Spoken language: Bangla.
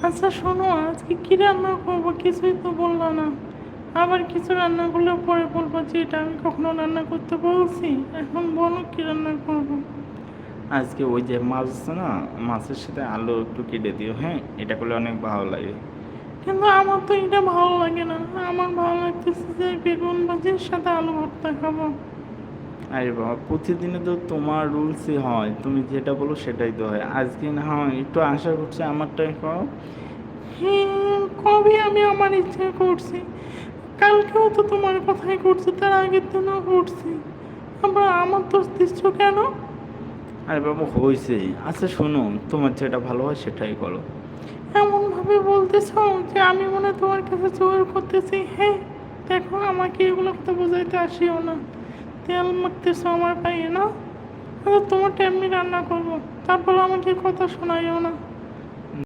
আচ্ছা শোনো, আজকে কি রান্না করবো কিছুই তো বললো না। আবার কিছু রান্না করলে পরে বলবো যে এটা আমি কখনো রান্না করতে বলছি। এখন বলো কি রান্না করবো। আজকে ওই যে মাছ আছে না, মাছের সাথে আলু একটু কেটে দিও, হ্যাঁ, এটা করলে অনেক ভালো লাগে। কিন্তু আমার তো এটা ভালো লাগে না। আমার ভালো লাগতেছে যে বেগুন ভাজির সাথে আলু ভর্তা খাবো। আরে বাবা, প্রতিদিনে তো তোমার রুলসই হয়, তুমি যেটা বলো সেটাই তো হয়। আজকে না হয় একটু আশা করছি আমারটাই খাও। হ্যাঁ, কবে আমি আমার ইচ্ছে করছি। কালকেও তো তোমার কথাই করছি, তার আগের দিনও করছি। আবার আমার দোষ দিচ্ছ কেন? আরে বাবা হয়েছে। আচ্ছা শোনো, তোমার যেটা ভালো হয় সেটাই করো। এমন ভাবে বলতেছ যে আমি মনে হয় তোমার কাছে জোর করতেছি। হ্যাঁ, দেখো আমাকে এগুলো কথা বোঝাইতে আসিও না। তেল মাখতেছ আমার পায়ে না। আচ্ছা তোমারটা এমনি রান্না করবো, তারপর আমাকে কথা শোনাইও না।